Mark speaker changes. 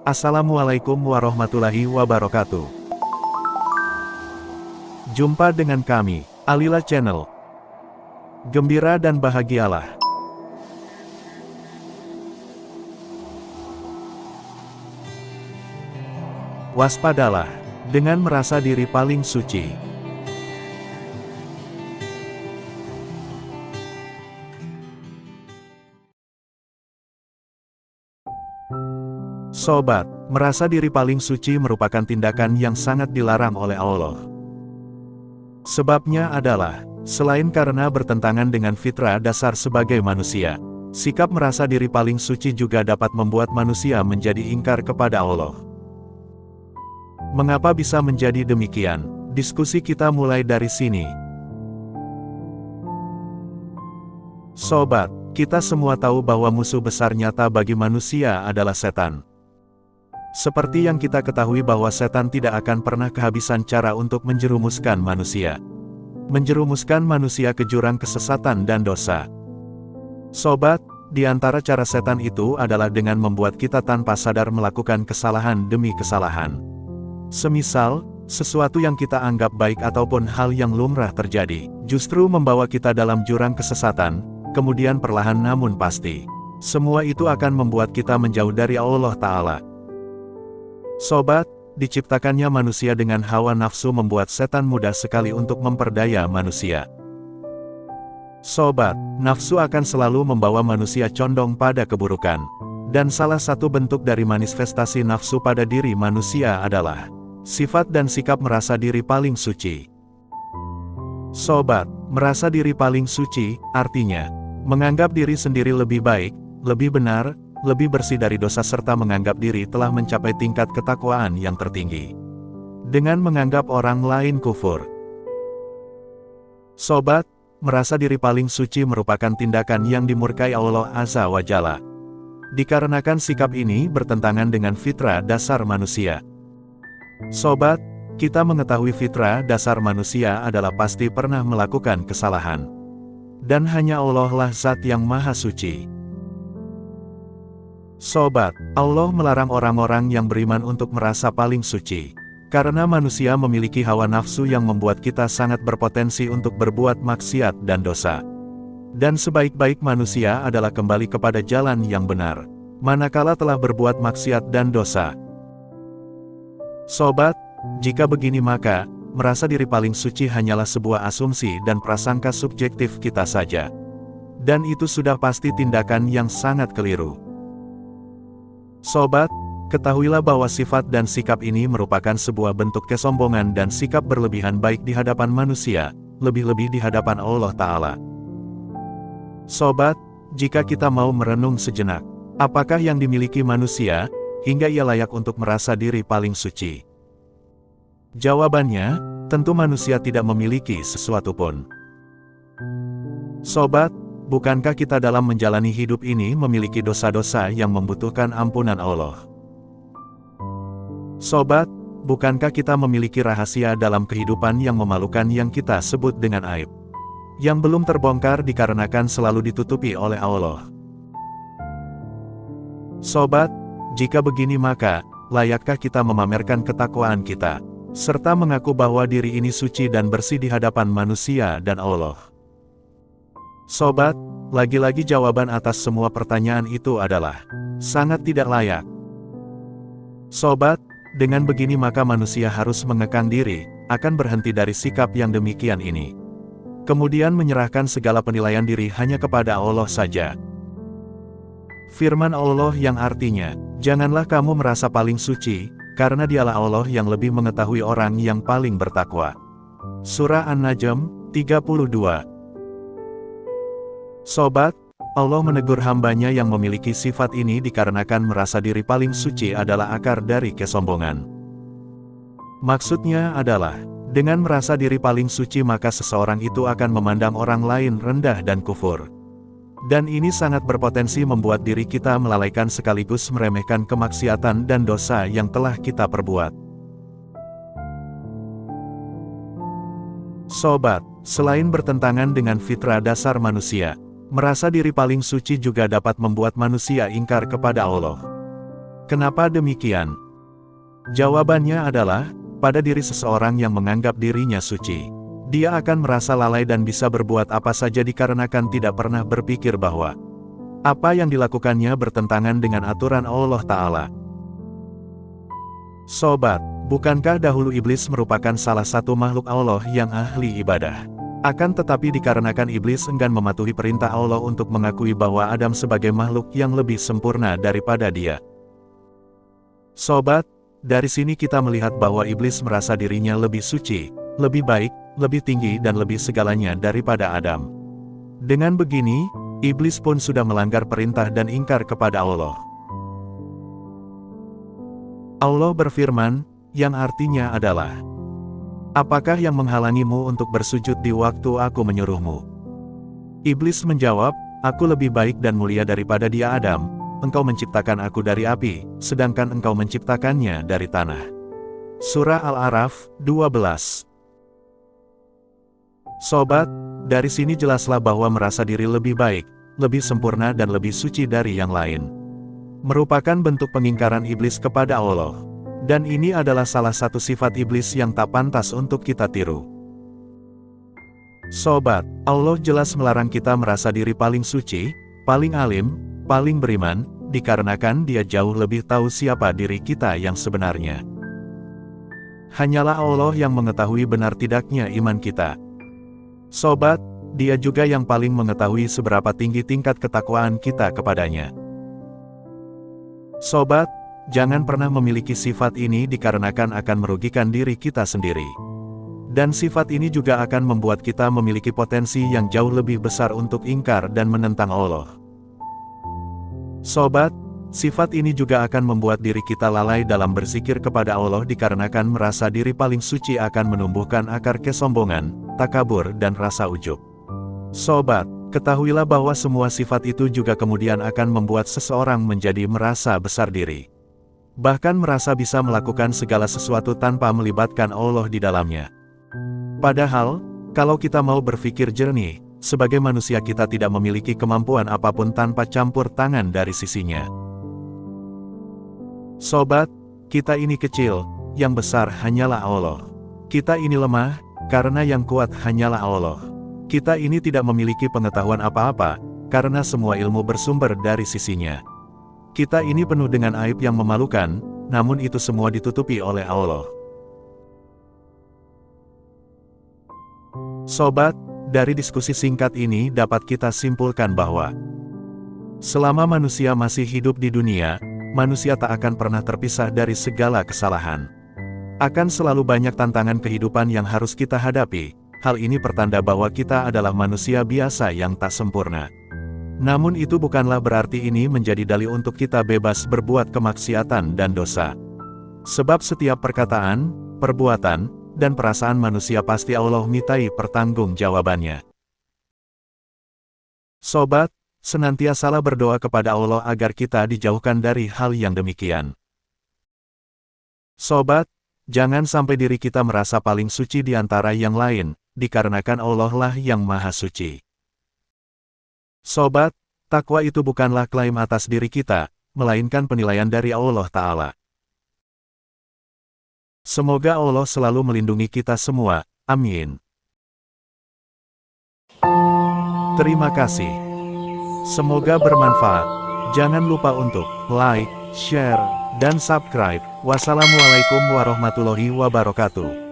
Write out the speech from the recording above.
Speaker 1: Assalamualaikum warahmatullahi wabarakatuh. Jumpa dengan kami, Alila Channel. Gembira dan bahagialah. Waspadalah, dengan merasa diri paling suci. Sobat, merasa diri paling suci merupakan tindakan yang sangat dilarang oleh Allah. Sebabnya adalah, selain karena bertentangan dengan fitrah dasar sebagai manusia, sikap merasa diri paling suci juga dapat membuat manusia menjadi ingkar kepada Allah. Mengapa bisa menjadi demikian? Diskusi kita mulai dari sini. Sobat, kita semua tahu bahwa musuh besar nyata bagi manusia adalah setan. Seperti yang kita ketahui bahwa setan tidak akan pernah kehabisan cara untuk menjerumuskan manusia. Menjerumuskan manusia ke jurang kesesatan dan dosa. Sobat, di antara cara setan itu adalah dengan membuat kita tanpa sadar melakukan kesalahan demi kesalahan. Semisal, sesuatu yang kita anggap baik ataupun hal yang lumrah terjadi, justru membawa kita dalam jurang kesesatan, kemudian perlahan namun pasti. Semua itu akan membuat kita menjauh dari Allah Ta'ala. Sobat, diciptakannya manusia dengan hawa nafsu membuat setan mudah sekali untuk memperdaya manusia. Sobat, nafsu akan selalu membawa manusia condong pada keburukan. Dan salah satu bentuk dari manifestasi nafsu pada diri manusia adalah sifat dan sikap merasa diri paling suci. Sobat, merasa diri paling suci, artinya menganggap diri sendiri lebih baik, lebih benar, lebih bersih dari dosa serta menganggap diri telah mencapai tingkat ketakwaan yang tertinggi. Dengan menganggap orang lain kufur. Sobat, merasa diri paling suci merupakan tindakan yang dimurkai Allah Azza wa Jalla. Dikarenakan sikap ini bertentangan dengan fitrah dasar manusia. Sobat, kita mengetahui fitrah dasar manusia adalah pasti pernah melakukan kesalahan. Dan hanya Allah lah zat yang maha suci. Sobat, Allah melarang orang-orang yang beriman untuk merasa paling suci. Karena manusia memiliki hawa nafsu yang membuat kita sangat berpotensi untuk berbuat maksiat dan dosa. Dan sebaik-baik manusia adalah kembali kepada jalan yang benar, manakala telah berbuat maksiat dan dosa. Sobat, jika begini maka, merasa diri paling suci hanyalah sebuah asumsi dan prasangka subjektif kita saja. Dan itu sudah pasti tindakan yang sangat keliru. Sobat, ketahuilah bahwa sifat dan sikap ini merupakan sebuah bentuk kesombongan dan sikap berlebihan baik di hadapan manusia, lebih-lebih di hadapan Allah Ta'ala. Sobat, jika kita mau merenung sejenak, apakah yang dimiliki manusia, hingga ia layak untuk merasa diri paling suci? Jawabannya, tentu manusia tidak memiliki sesuatu pun. Sobat, bukankah kita dalam menjalani hidup ini memiliki dosa-dosa yang membutuhkan ampunan Allah? Sobat, bukankah kita memiliki rahasia dalam kehidupan yang memalukan yang kita sebut dengan aib? Yang belum terbongkar dikarenakan selalu ditutupi oleh Allah. Sobat, jika begini maka, layakkah kita memamerkan ketakwaan kita, serta mengaku bahwa diri ini suci dan bersih di hadapan manusia dan Allah? Sobat, lagi-lagi jawaban atas semua pertanyaan itu adalah sangat tidak layak. Sobat, dengan begini maka manusia harus mengekang diri, akan berhenti dari sikap yang demikian ini. Kemudian menyerahkan segala penilaian diri hanya kepada Allah saja. Firman Allah yang artinya, janganlah kamu merasa paling suci, karena dialah Allah yang lebih mengetahui orang yang paling bertakwa. Surah An-Najm, 32. Sobat, Allah menegur hambanya yang memiliki sifat ini dikarenakan merasa diri paling suci adalah akar dari kesombongan. Maksudnya adalah, dengan merasa diri paling suci maka seseorang itu akan memandang orang lain rendah dan kufur. Dan ini sangat berpotensi membuat diri kita melalaikan sekaligus meremehkan kemaksiatan dan dosa yang telah kita perbuat. Sobat, selain bertentangan dengan fitrah dasar manusia, merasa diri paling suci juga dapat membuat manusia ingkar kepada Allah. Kenapa demikian? Jawabannya adalah, pada diri seseorang yang menganggap dirinya suci. Dia akan merasa lalai dan bisa berbuat apa saja dikarenakan tidak pernah berpikir bahwa apa yang dilakukannya bertentangan dengan aturan Allah Ta'ala. Sobat, bukankah dahulu iblis merupakan salah satu makhluk Allah yang ahli ibadah? Akan tetapi dikarenakan iblis enggan mematuhi perintah Allah untuk mengakui bahwa Adam sebagai makhluk yang lebih sempurna daripada dia. Sobat, dari sini kita melihat bahwa iblis merasa dirinya lebih suci, lebih baik, lebih tinggi dan lebih segalanya daripada Adam. Dengan begini, iblis pun sudah melanggar perintah dan ingkar kepada Allah. Allah berfirman, yang artinya adalah, apakah yang menghalangimu untuk bersujud di waktu aku menyuruhmu? Iblis menjawab, aku lebih baik dan mulia daripada dia Adam, engkau menciptakan aku dari api, sedangkan engkau menciptakannya dari tanah. Surah Al-A'raf, 12. Sobat, dari sini jelaslah bahwa merasa diri lebih baik, lebih sempurna dan lebih suci dari yang lain merupakan bentuk pengingkaran iblis kepada Allah. Dan ini adalah salah satu sifat iblis yang tak pantas untuk kita tiru. Sobat, Allah jelas melarang kita merasa diri paling suci, paling alim, paling beriman, dikarenakan Dia jauh lebih tahu siapa diri kita yang sebenarnya. Hanyalah Allah yang mengetahui benar tidaknya iman kita. Sobat, Dia juga yang paling mengetahui seberapa tinggi tingkat ketakwaan kita kepadanya. Sobat, jangan pernah memiliki sifat ini dikarenakan akan merugikan diri kita sendiri. Dan sifat ini juga akan membuat kita memiliki potensi yang jauh lebih besar untuk ingkar dan menentang Allah. Sobat, sifat ini juga akan membuat diri kita lalai dalam berzikir kepada Allah dikarenakan merasa diri paling suci akan menumbuhkan akar kesombongan, takabur dan rasa ujub. Sobat, ketahuilah bahwa semua sifat itu juga kemudian akan membuat seseorang menjadi merasa besar diri. Bahkan merasa bisa melakukan segala sesuatu tanpa melibatkan Allah di dalamnya. Padahal, kalau kita mau berpikir jernih, sebagai manusia kita tidak memiliki kemampuan apapun tanpa campur tangan dari sisinya. Sobat, kita ini kecil, yang besar hanyalah Allah. Kita ini lemah, karena yang kuat hanyalah Allah. Kita ini tidak memiliki pengetahuan apa-apa, karena semua ilmu bersumber dari sisinya. Kita ini penuh dengan aib yang memalukan, namun itu semua ditutupi oleh Allah. Sobat, dari diskusi singkat ini dapat kita simpulkan bahwa selama manusia masih hidup di dunia, manusia tak akan pernah terpisah dari segala kesalahan. Akan selalu banyak tantangan kehidupan yang harus kita hadapi. Hal ini pertanda bahwa kita adalah manusia biasa yang tak sempurna. Namun itu bukanlah berarti ini menjadi dalih untuk kita bebas berbuat kemaksiatan dan dosa. Sebab setiap perkataan, perbuatan, dan perasaan manusia pasti Allah mintai pertanggungjawabannya. Sobat, senantiasalah berdoa kepada Allah agar kita dijauhkan dari hal yang demikian. Sobat, jangan sampai diri kita merasa paling suci di antara yang lain, dikarenakan Allah lah yang maha suci. Sobat, takwa itu bukanlah klaim atas diri kita, melainkan penilaian dari Allah Ta'ala. Semoga Allah selalu melindungi kita semua, amin. Terima kasih. Semoga bermanfaat. Jangan lupa untuk like, share, dan subscribe. Wassalamualaikum warahmatullahi wabarakatuh.